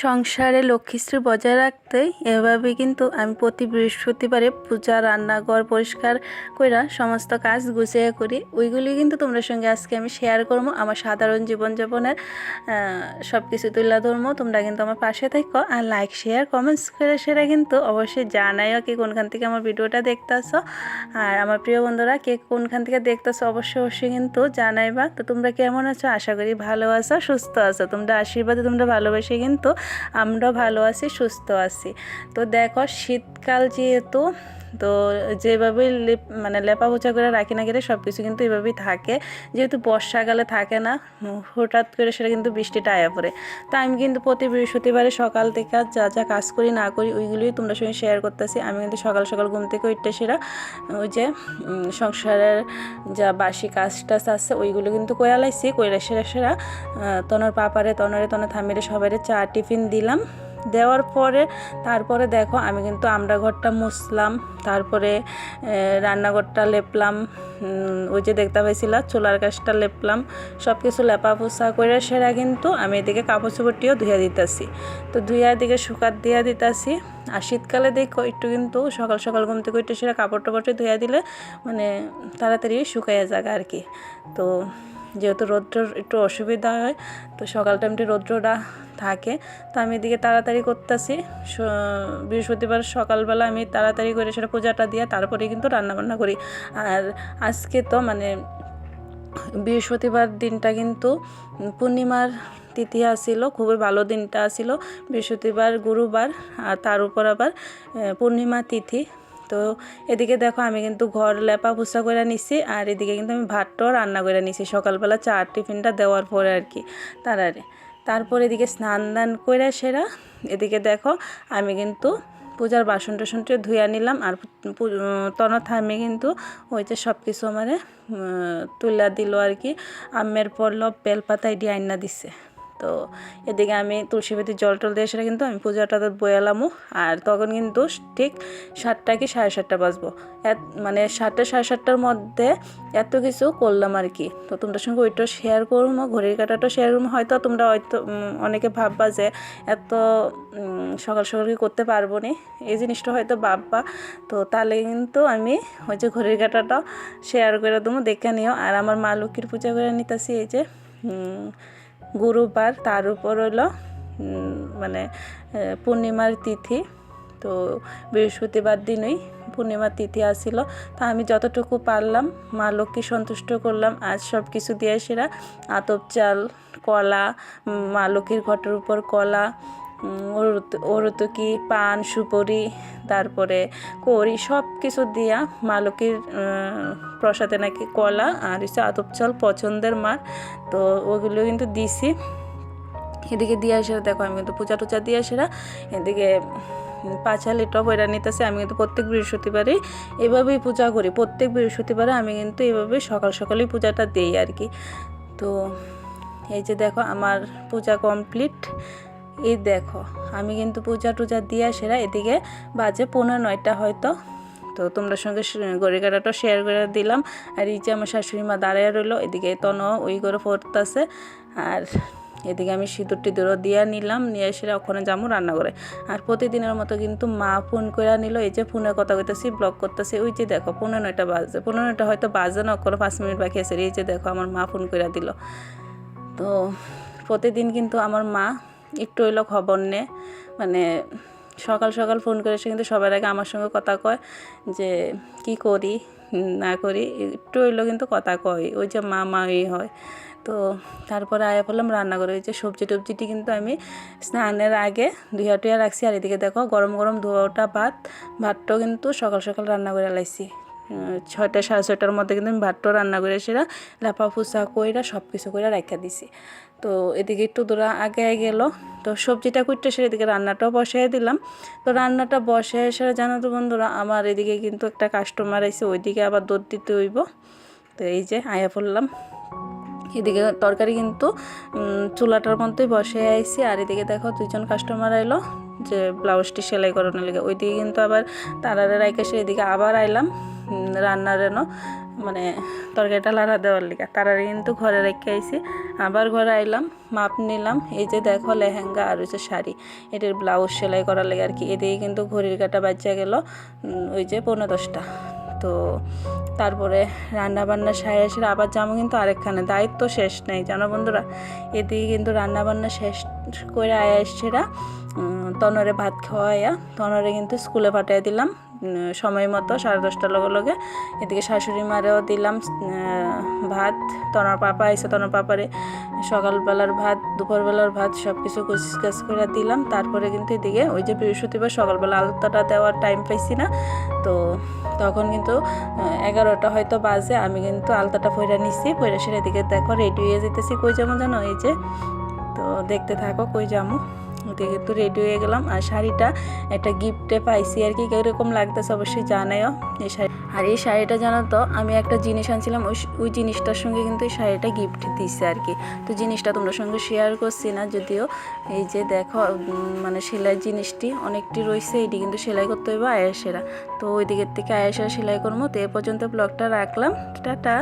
সংসারে লক্ষ্মীশ্রী বজায় রাখতে এভাবে কিন্তু আমি প্রতি বৃহস্পতিবারে পূজা রান্নাঘর পরিষ্কার কইরা সমস্ত কাজ গুছিয়ে করি। ওইগুলি কিন্তু তোমাদের সঙ্গে আজকে আমি শেয়ার করবো। আমার সাধারণ জীবনযাপনের সব কিছু তুলে ধরবো। তোমরা কিন্তু আমার পাশে থাকো আর লাইক শেয়ার কমেন্টস করে সেটা কিন্তু অবশ্যই জানাইও কে কোনখান থেকে আমার ভিডিওটা দেখতেছো। আর আমার প্রিয় বন্ধুরা কে কোনখান থেকে দেখতেছো অবশ্যই কিন্তু জানাইবা। তো তোমরা কেমন আছো? আশা করি ভালো আছো, সুস্থ আছো। তোমরা আশীর্বাদে তোমরা ভালোবাসে কিন্তু আমরা ভালো আছি, সুস্থ আছি। তো দেখো শীতকাল যেহেতু, তো যেভাবে লেপা পোছা করে রাখি না গেলে সব কিছু কিন্তু এভাবেই থাকে। যেহেতু বর্ষাকালে থাকে না, হঠাৎ করে সেটা কিন্তু বৃষ্টিটা আয়া পড়ে। তো আমি কিন্তু প্রতি বৃহস্পতিবারে সকাল থেকে যা যা কাজ করি না করি ওইগুলোই তোমরা সঙ্গে শেয়ার করতেছি। আমি কিন্তু সকাল সকাল ঘুম থেকে উঠতে সেরা ওই যে সংসারের যা বাসি কাজ টাজ আছে ওইগুলো কিন্তু কইরা লাইছি। কইরা সেরা তনর পাপারে তনরে থামিরে সবাইরে চা টিফিন দিলাম। দেওয়ার পরে তারপরে দেখো আমি কিন্তু আমরা ঘরটা মুছলাম, তারপরে রান্নাঘরটা লেপলাম, ওই যে দেখতে পাইছিলা চুলার গাছটা লেপলাম। সব কিছু লেপা পোছা করে সেরা কিন্তু আমি এদিকে কাপড় চোপড়টিও ধুয়ে দিতেছি। তো ধুইয়া দিকে শুকাত দিয়া দিতেছি। আর শীতকালে দেখো একটু কিন্তু সকাল সকাল ঘুম থেকে একটু সেরা কাপড় টাপড়টি ধুয়ে দিলে তাড়াতাড়ি শুকাইয়া যাবে আর কি। তো যেহেতু রৌদ্রের একটু অসুবিধা হয়, তো সকাল টাইমটি রৌদ্রটা থাকে, তো আমি এদিকে তাড়াতাড়ি করতেছি। বৃহস্পতিবার সকালবেলা আমি তাড়াতাড়ি করে সেটা পূজাটা দিয়ে তারপরে কিন্তু রান্নাবান্না করি। আর আজকে তো বৃহস্পতিবার দিনটা কিন্তু পূর্ণিমার তিথি আসিল, খুবই ভালো দিনটা আসিল। বৃহস্পতিবার গুরুবার আর তার উপর আবার পূর্ণিমা তিথি। তো এদিকে দেখো আমি কিন্তু ঘর লেপা পোছা করে নিছি, আর এদিকে কিন্তু আমি ভাতটাও রান্না করে নিছি সকালবেলা চা টিফিনটা দেওয়ার পরে আর কি। তারপর এদিকে স্নান দান করে সেরা এদিকে দেখো আমি কিন্তু পূজার বাসন টাসনটা ধুয়ে নিলাম। আর থামে কিন্তু ওই যে সব কিছু আমারে তুলা দিল আর কি। আমের পল্লব বেলপাতা এটি আইনা দিছে। তো এদিকে আমি তুলসী পাতি জল টল দিয়ে সেটা কিন্তু আমি পূজাটা বয়ালামও। আর তখন কিন্তু ঠিক 7টা কি 7:30 বাজবো। 7টা 7:30টার মধ্যে এত কিছু করলাম আর কি। তো তোমাদের সঙ্গে ওইটা শেয়ার করবো, ঘড়ির কাঁটাটা শেয়ার করবো। হয়তো তোমরা অনেকে ভাববা যে এত সকাল সকাল কি করতে পারবো না, এই জিনিসটা হয়তো ভাববা। তো তাহলে কিন্তু আমি ওই যে ঘড়ির কাঁটাটা শেয়ার করে দেবো, দেখে নিও। আর আমার মা লক্ষ্মীর পূজা করে নিতেছি এই যে গুরুবার, তার উপর হলো পূর্ণিমার তিথি। তো বৃহস্পতিবার দিনই পূর্ণিমার তিথি আসিল। তা আমি যতটুকু পারলাম মা লক্ষ্মী সন্তুষ্ট করলাম। আজ সব কিছু দিয়ে সেরা আতপ চাল, কলা, মা লক্ষ্মীর ঘটের উপর কলা, অরুতকি, পান, সুপরি, তারপরে কড়ি সব কিছু দিয়া মা লক্ষ্মীর প্রসাদে নাকি কলা আর হচ্ছে আতপ চাল পছন্দের মার। তো ওগুলো কিন্তু দিছি। এদিকে দিয়ে আসে দেখো আমি কিন্তু পূজা টুজা দিয়ে আসে এদিকে পাঁচালিটা বইরা নিতেছে। আমি কিন্তু প্রত্যেক বৃহস্পতিবারে এভাবেই পূজা করি। প্রত্যেক বৃহস্পতিবারে আমি কিন্তু এভাবে সকাল সকালেই পূজাটা দিই আর কি। তো এই যে দেখো আমার পূজা কমপ্লিট। এই দেখো আমি কিন্তু পূজা টুজা দিয়ে সেরা এদিকে বাজে 9:15 হয়তো। তো তোমরা সঙ্গে ঘড়ি কাটাটা শেয়ার করে দিলাম। আর এই যে আমার শাশুড়ি মা দাঁড়ায় রইলো, এদিকে ওই করে পড়তেছে। আর এদিকে আমি সিঁদুর টিঁদুরও দিয়ে নিলাম, নিয়ে এসে ওখানে যাবো রান্না করে। আর প্রতিদিনের মতো কিন্তু মা ফোন করে নিল। এই যে ফোনে কথা কইতেছি, ব্লগ করতেছি। ওই যে দেখো 9:15 বাজে, 9:15 হয়তো বাজে না, ওখানে 5 মিনিট বাকি আছে। এই যে দেখো আমার মা ফোন করে দিল। তো প্রতিদিন কিন্তু আমার মা একটু হইলো খবর নেয়, সকাল সকাল ফোন করে এসে কিন্তু সবার আগে আমার সঙ্গে কথা কয় যে কি করি না করি, একটু হইলো কিন্তু কথা কয়। ওই যে মা হয়। তো তারপরে আয়া পড়লাম রান্না করে। ওই যে সবজি টবজিটি কিন্তু আমি স্নানের আগে ধুয়া টুয়া রাখছি। আর এদিকে দেখো গরম গরম ধোয়াটা ভাতটাও কিন্তু সকাল সকাল রান্না করে লাইছি। 6টা 6:30টার মধ্যে কিন্তু আমি ভাতটাও রান্না করে সেরা লেপা ফুসা কইরা সব কিছু করে রাখা দিছি। তো এদিকে একটু দূরা আগে গেল। তো সবজিটা কুটতে সেরে এদিকে রান্নাটাও বসাই দিলাম। তো রান্নাটা বসে এসে জানো তো বন্ধুরা আমার এদিকে কিন্তু একটা কাস্টমার আইছে, ওইদিকে আবার দুধ দিতে হইব। তো এই যে আয়া পড়লাম। এদিকে তরকারি কিন্তু চুলাটার মধ্যেই বসে আইছি। আর এদিকে দেখো 2জন কাস্টমার আইলো যে ব্লাউজটি সেলাই করানোর লেগে। ওইদিকে কিন্তু আবার তারারে রাইখে এদিকে আবার আইলাম রান্নার মানে তরকারিটা লাড়া দেওয়ার লেগে। তারারে কিন্তু ঘরে রেখে আইছি, আবার ঘরে আইলাম, মাপ নিলাম। এই যে দেখো লেহেঙ্গা আর হচ্ছে শাড়ি, এটার ব্লাউজ সেলাই করার লেগে আর কি। এদিকে কিন্তু ঘড়ির কাঁটা বাজে গেল ওই যে 10:30। তো তারপরে রান্না বান্না সারে এসে আবার যাবো কিন্তু আরেকখানে, দায়িত্ব শেষ নেই জানো বন্ধুরা। এদিকে কিন্তু রান্না বান্না শেষ করে এসেরা তনরে ভাত খাওয়াইয়া তনরে কিন্তু স্কুলে পাঠিয়ে দিলাম সময় মতো 10:30টার লগে লগে। এদিকে শাশুড়ি মারেও দিলাম ভাত। তনর পাপা এসে তনর পাপারে সকালবেলার ভাত দুপুরবেলার ভাত সব কিছু কুচকাচ করে দিলাম। তারপরে কিন্তু এদিকে ওই যে বৃহস্পতিবার সকালবেলা আলতাটা দেওয়ার টাইম পাইছি না, তো তখন কিন্তু 11টা হয়তো বাজে। আমি কিন্তু আলতাটা পইরা নিচ্ছি, পইরা সেরে দিকে দেখো রেডি হয়ে যেতেছি। কই যাবো জানো, এই যে তো দেখতে থাকো কই যাবো। ওদিকে কিন্তু রেডি হয়ে গেলাম। আর শাড়িটা একটা গিফটে পাইছি আর কি, কীরকম লাগতেছে অবশ্যই জানাইও। এই শাড়ি, আর এই শাড়িটা জানো তো আমি একটা জিনিস আনছিলাম, ওই জিনিসটার সঙ্গে কিন্তু এই শাড়িটা গিফট দিচ্ছে আর কি। তো জিনিসটা তোমার সঙ্গে শেয়ার করছি না যদিও। এই যে দেখো মানে সেলাই জিনিসটি অনেকটি রয়েছে, এটি কিন্তু সেলাই করতে হইবে আয়েসেরা। তো ওই দিকের থেকে আয়েসেরা সেলাই করবো। তো এ পর্যন্ত ব্লগটা রাখলাম, টাটা।